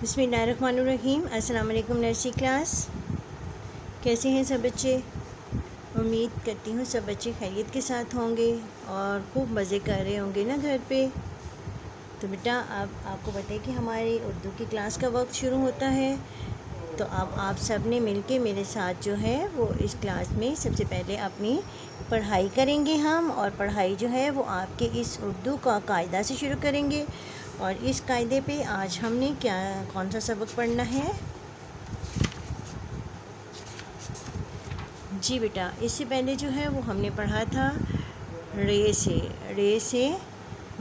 बिस्मिल्लाहिर्रहमानिर्रहीम। अस्सलाम वालेकुम नर्सरी क्लास। कैसे हैं सब बच्चे? उम्मीद करती हूँ सब बच्चे खैरियत के साथ होंगे और खूब मज़े कर रहे होंगे ना घर पे। तो बेटा अब आपको बताइए कि हमारी उर्दू की क्लास का वक्त शुरू होता है। तो अब आप सब ने मिल के मेरे साथ जो है वो इस क्लास में सबसे पहले अपनी पढ़ाई करेंगे हम, और पढ़ाई जो है वो आपके इस उर्दू का कायदा से शुरू करेंगे। और इस कायदे पे आज हमने कौन सा सबक पढ़ना है? जी बेटा, इससे पहले जो है वो हमने पढ़ा था रे से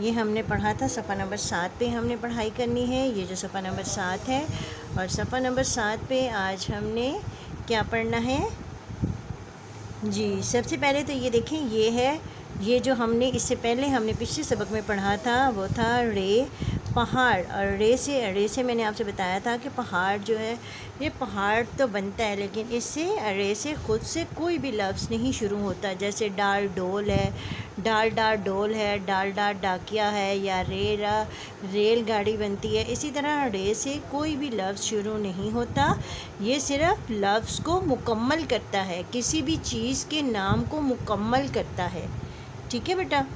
ये हमने पढ़ा था। सफ़ा नंबर 7 पे हमने पढ़ाई करनी है। ये जो सफ़ा नंबर 7 है, और सफ़ा नंबर 7 पे आज हमने क्या पढ़ना है? जी सबसे पहले तो ये देखें, ये जो हमने इससे पहले हमने पिछले सबक में पढ़ा था वो था रे, पहाड़। और रे से मैंने आपसे बताया था कि पहाड़ जो है ये पहाड़ तो बनता है, लेकिन इससे रे से ख़ुद से कोई भी लफ्ज़ नहीं शुरू होता। जैसे डाल डोल है, डाल डोल है, डाल डाकिया है, या रेल गाड़ी बनती है। इसी तरह रे से कोई भी लफ्ज़ शुरू नहीं होता। ये सिर्फ लफ्ज़ को मुकम्मल करता है, किसी भी चीज़ के नाम को मुकम्मल करता है। ठीक है बेटा?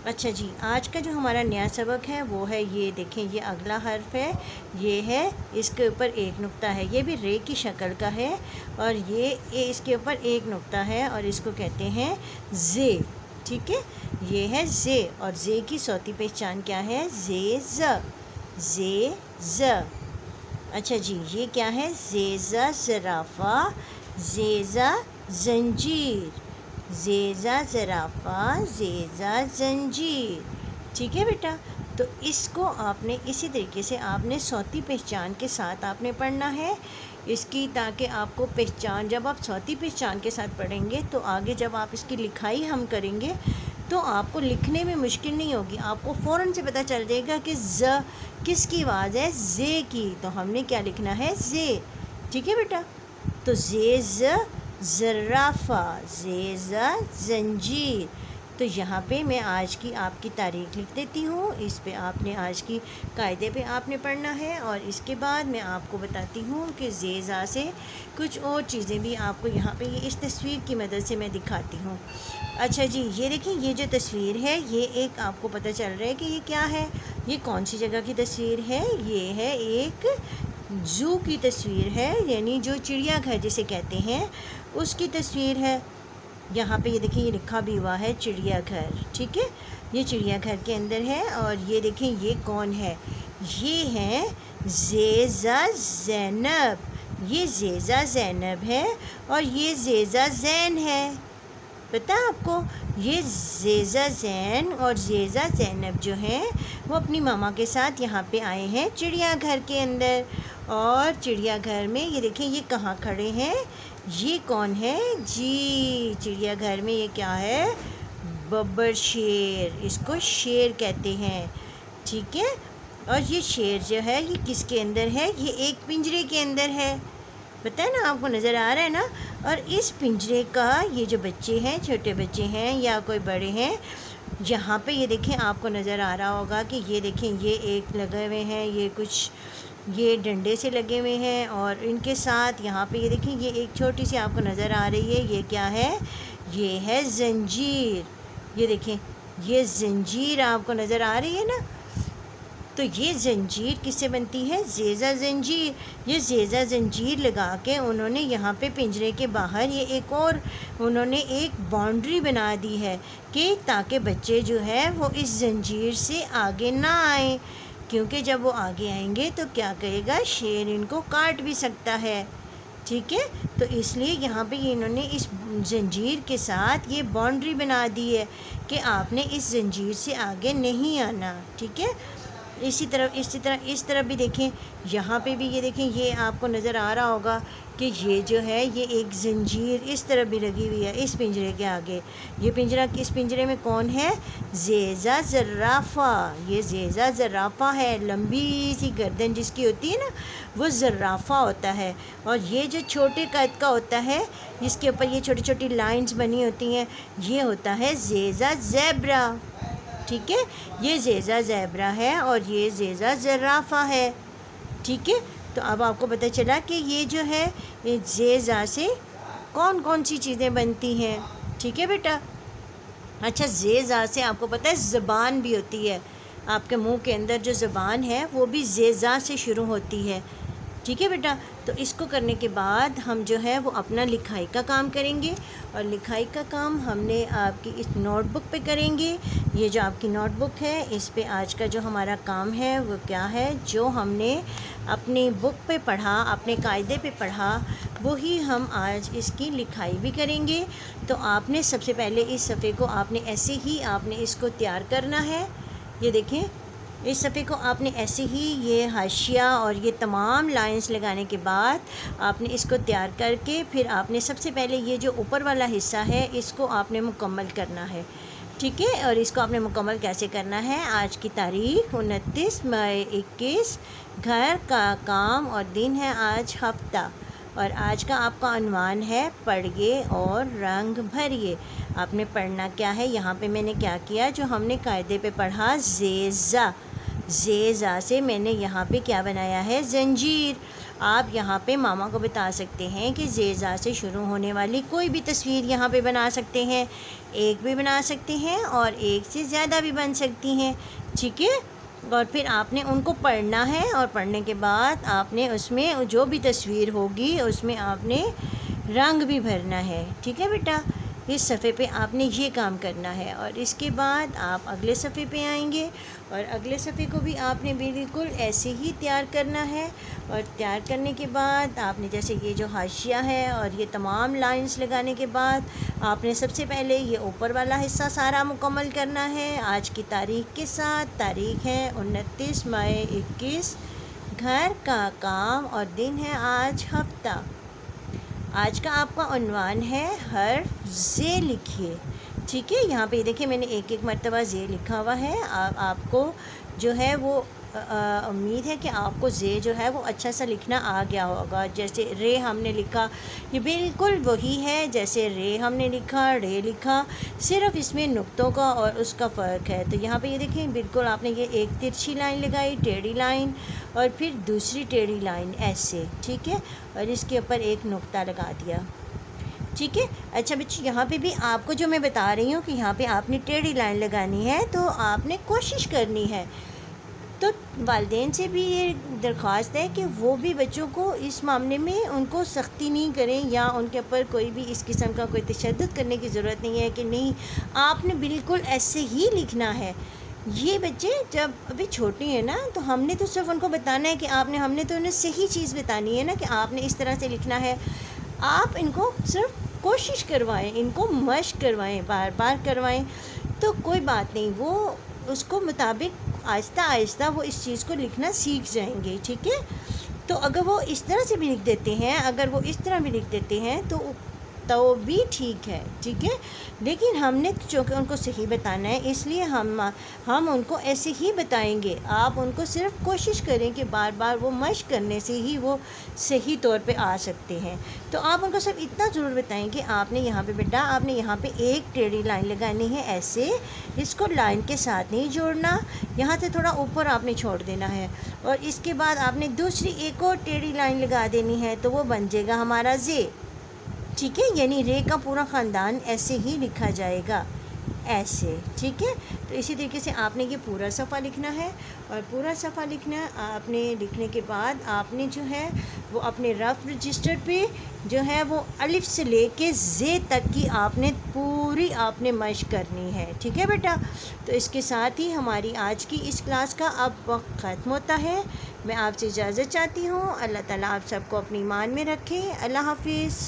अच्छा जी, आज का जो हमारा नया सबक है वो है, ये देखें, ये अगला हर्फ है, ये है, इसके ऊपर एक नुक्ता है। ये भी रे की शक्ल का है, और ये इसके ऊपर एक नुक्ता है, और इसको कहते हैं जे। ठीक है, ये है जे, और जे की सौती पहचान क्या है? जे ज। अच्छा जी, ये क्या है? जेज़ा ज़राफ़ा, जेज़ा जंजीर, जेज़ा ज़राफ़ा, जेज़ा जंजीर। ठीक है बेटा? तो इसको आपने इसी तरीके से आपने सौती पहचान के साथ आपने पढ़ना है इसकी, ताकि आपको पहचान, जब आप सौती पहचान के साथ पढ़ेंगे तो आगे जब आप इसकी लिखाई हम करेंगे तो आपको लिखने में मुश्किल नहीं होगी। आपको फ़ौरन से पता चल जाएगा कि ज़ किसकी आवाज़ है? जे की। तो हमने क्या लिखना है? जे। ठीक है बेटा? तो जे ज़राफ़ा, जे जंजीर। तो यहाँ पे मैं आज की आपकी तारीख़ लिख देती हूँ। इस पे आपने आज की कायदे पे आपने पढ़ना है, और इसके बाद मैं आपको बताती हूँ कि जेज़ा से कुछ और चीज़ें भी आपको यहाँ पे ये इस तस्वीर की मदद से मैं दिखाती हूँ। अच्छा जी, ये देखिए, ये जो तस्वीर है ये एक आपको पता चल रहा है कि ये क्या है? ये कौन सी जगह की तस्वीर है? ये है एक ज़ू की तस्वीर है, यानी जो चिड़ियाघर जिसे कहते हैं उसकी तस्वीर है। यहाँ पे ये देखिए, ये लिखा भी हुआ है चिड़ियाघर। ठीक है, ये चिड़ियाघर के अंदर है। और ये देखें, ये कौन है? ये है जेज़ा ज़ैनब। ये जेज़ा ज़ैनब है, और ये जेज़ा ज़ैन है। पता है आपको? ये जेज़ा ज़ैन और जेज़ा ज़ैनब जो हैं वो अपनी मामा के साथ यहाँ पे आए हैं चिड़ियाघर के अंदर। और चिड़ियाघर में ये देखें, ये कहाँ खड़े हैं? ये कौन है जी? चिड़ियाघर में ये क्या है? बब्बर शेर, इसको शेर कहते हैं। ठीक है, और ये शेर जो है ये किसके अंदर है? ये एक पिंजरे के अंदर है। पता है ना, आपको नज़र आ रहा है ना? और इस पिंजरे का ये जो बच्चे हैं, छोटे बच्चे हैं या कोई बड़े हैं, यहाँ पे ये देखें, आपको नज़र आ रहा होगा कि ये देखें, ये एक लगे हुए हैं, ये कुछ ये डंडे से लगे हुए हैं, और इनके साथ यहाँ पे ये देखें, ये एक छोटी सी आपको नज़र आ रही है, ये क्या है? ये है जंजीर। ये देखें, ये जंजीर आपको नज़र आ रही है ना? तो ये जंजीर किससे बनती है? जेज़ा जंजीर। ये जेज़ा जंजीर लगा के उन्होंने यहाँ पे पिंजरे के बाहर ये एक और उन्होंने एक बाउंड्री बना दी है कि ताकि बच्चे जो है वो इस जंजीर से आगे ना आए, क्योंकि जब वो आगे आएंगे तो क्या करेगा? शेर इनको काट भी सकता है। ठीक है, तो इसलिए यहाँ पे इन्होंने इस जंजीर के साथ ये बाउंड्री बना दी है कि आपने इस जंजीर से आगे नहीं आना। ठीक है, इसी तरफ भी देखें, यहाँ पे भी ये देखें, ये आपको नज़र आ रहा होगा कि ये जो है ये एक जंजीर इस तरफ भी लगी हुई है इस पिंजरे के आगे। ये पिंजरा, किस पिंजरे में कौन है? जेज़ा ज़राफ़ा। ये जेज़ा ज़राफ़ा है, लंबी सी गर्दन जिसकी होती है ना, वो ज़राफ़ा होता है। और ये जो छोटे कद का होता है, जिसके ऊपर ये छोटी छोटी लाइंस बनी होती हैं, ये होता है जेज़ा ज़ेब्रा। ठीक है, ये जेज़ा ज़ेब्रा है और ये जेज़ा ज़राफ़ा है। ٹھیک ہے، تو اب آپ کو پتہ چلا کہ یہ جو ہے یہ زے زا سے کون کون سی چیزیں بنتی ہیں. ٹھیک ہے بیٹا. اچھا، زے زا سے آپ کو پتہ ہے زبان بھی ہوتی ہے. آپ کے منہ کے اندر جو زبان ہے وہ بھی زے زا سے شروع ہوتی ہے. ٹھیک ہے بیٹا. تو اس کو کرنے کے بعد ہم جو ہے وہ اپنا لکھائی کا کام کریں گے، اور لکھائی کا کام ہم نے آپ کی اس نوٹ بک پہ کریں گے. یہ جو آپ کی نوٹ بک ہے اس پہ آج کا جو ہمارا کام ہے وہ کیا ہے، جو ہم نے اپنی بک پہ پڑھا، اپنے قاعدے پہ پڑھا، وہی ہم آج اس کی لکھائی بھی کریں گے. تو آپ نے سب سے پہلے اس صفحے کو آپ نے ایسے ہی آپ نے اس کو تیار کرنا ہے. یہ دیکھیں، اس صفحے کو آپ نے ایسے ہی یہ حاشیہ اور یہ تمام لائنز لگانے کے بعد آپ نے اس کو تیار کر کے پھر آپ نے سب سے پہلے یہ جو اوپر والا حصہ ہے اس کو آپ نے مکمل کرنا ہے. ٹھیک ہے، اور اس کو آپ نے مکمل کیسے کرنا ہے، آج کی تاریخ 29 مئی 21، گھر کا کام اور دن ہے آج ہفتہ، اور آج کا آپ کا عنوان ہے پڑھیے اور رنگ بھریے. آپ نے پڑھنا کیا ہے، یہاں پہ میں نے کیا کیا، جو ہم نے قاعدے پہ پڑھا زے زا، زے زا سے میں نے یہاں پہ کیا بنایا ہے، زنجیر. آپ یہاں پہ ماما کو بتا سکتے ہیں کہ زے زا سے شروع ہونے والی کوئی بھی تصویر یہاں پہ بنا سکتے ہیں، ایک بھی بنا سکتے ہیں اور ایک سے زیادہ بھی بن سکتی ہیں. ٹھیک ہے، اور پھر آپ نے ان کو پڑھنا ہے، اور پڑھنے کے بعد آپ نے اس میں جو بھی تصویر ہوگی اس میں آپ نے رنگ بھی بھرنا ہے. ٹھیک ہے بیٹا. اس صفحے پہ آپ نے یہ کام کرنا ہے، اور اس کے بعد آپ اگلے صفحے پہ آئیں گے، اور اگلے صفحے کو بھی آپ نے بالکل ایسے ہی تیار کرنا ہے. اور تیار کرنے کے بعد آپ نے جیسے یہ جو حاشیہ ہے اور یہ تمام لائنز لگانے کے بعد آپ نے سب سے پہلے یہ اوپر والا حصہ سارا مکمل کرنا ہے آج کی تاریخ کے ساتھ. تاریخ ہے 29 مئی 21، گھر کا کام اور دن ہے آج ہفتہ. آج کا آپ کا عنوان ہے حرف زے لکھیے. ٹھیک ہے، یہاں پہ دیکھیں میں نے ایک ایک مرتبہ زے لکھا ہوا ہے. آپ کو جو ہے وہ امید ہے کہ آپ کو زے جو ہے وہ اچھا سا لکھنا آ گیا ہوگا. جیسے رے ہم نے لکھا، یہ بالکل وہی ہے جیسے رے ہم نے لکھا، رے لکھا، صرف اس میں نقطوں کا اور اس کا فرق ہے. تو یہاں پہ یہ دیکھیں بالکل آپ نے یہ ایک ترچھی لائن لگائی، ٹیڑھی لائن، اور پھر دوسری ٹیڑھی لائن ایسے. ٹھیک ہے، اور اس کے اوپر ایک نقطہ لگا دیا. ٹھیک ہے. اچھا بچے، یہاں پہ بھی آپ کو جو میں بتا رہی ہوں کہ یہاں پہ آپ نے ٹیڑھی لائن لگانی ہے، تو آپ نے کوشش کرنی ہے. تو والدین سے بھی یہ درخواست ہے کہ وہ بھی بچوں کو اس معاملے میں ان کو سختی نہیں کریں، یا ان کے اوپر کوئی بھی اس قسم کا کوئی تشدد کرنے کی ضرورت نہیں ہے کہ نہیں آپ نے بالکل ایسے ہی لکھنا ہے. یہ بچے جب ابھی چھوٹے ہیں نا، تو ہم نے تو صرف ان کو بتانا ہے کہ ہم نے تو انہیں صحیح چیز بتانی ہے نا، کہ آپ نے اس طرح سے لکھنا ہے. آپ ان کو صرف کوشش کروائیں، ان کو مشق کروائیں، بار بار کروائیں، تو کوئی بات نہیں، وہ اس کو مطابق آہستہ آہستہ وہ اس چیز کو لکھنا سیکھ جائیں گے. ٹھیک ہے. تو اگر وہ اس طرح سے بھی لکھ دیتے ہیں، اگر وہ اس طرح بھی لکھ دیتے ہیں تو بھی ٹھیک ہے. ٹھیک ہے، لیکن ہم نے چونکہ ان کو صحیح بتانا ہے، اس لیے ہم ان کو ایسے ہی بتائیں گے. آپ ان کو صرف کوشش کریں کہ بار بار وہ مشق کرنے سے ہی وہ صحیح طور پہ آ سکتے ہیں. تو آپ ان کو صرف اتنا ضرور بتائیں کہ آپ نے یہاں پہ بیٹا آپ نے یہاں پہ ایک ٹیڑھی لائن لگانی ہے ایسے، اس کو لائن کے ساتھ نہیں جوڑنا، یہاں سے تھوڑا اوپر آپ نے چھوڑ دینا ہے، اور اس کے بعد آپ نے دوسری ایک اور ٹیڑھی لائن لگا دینی ہے، تو وہ بن جائے گا ہمارا زے. ٹھیک ہے، یعنی رے کا پورا خاندان ایسے ہی لکھا جائے گا، ایسے. ٹھیک ہے. تو اسی طریقے سے آپ نے یہ پورا صفحہ لکھنا ہے، اور پورا صفحہ لکھنا آپ نے لکھنے کے بعد آپ نے جو ہے وہ اپنے رف رجسٹر پہ جو ہے وہ الف سے لے کے زے تک کی آپ نے پوری آپ نے مشق کرنی ہے. ٹھیک ہے بیٹا. تو اس کے ساتھ ہی ہماری آج کی اس کلاس کا اب وقت ختم ہوتا ہے. میں آپ سے اجازت چاہتی ہوں. اللہ تعالیٰ آپ سب کو اپنی ایمان میں رکھے. اللہ حافظ.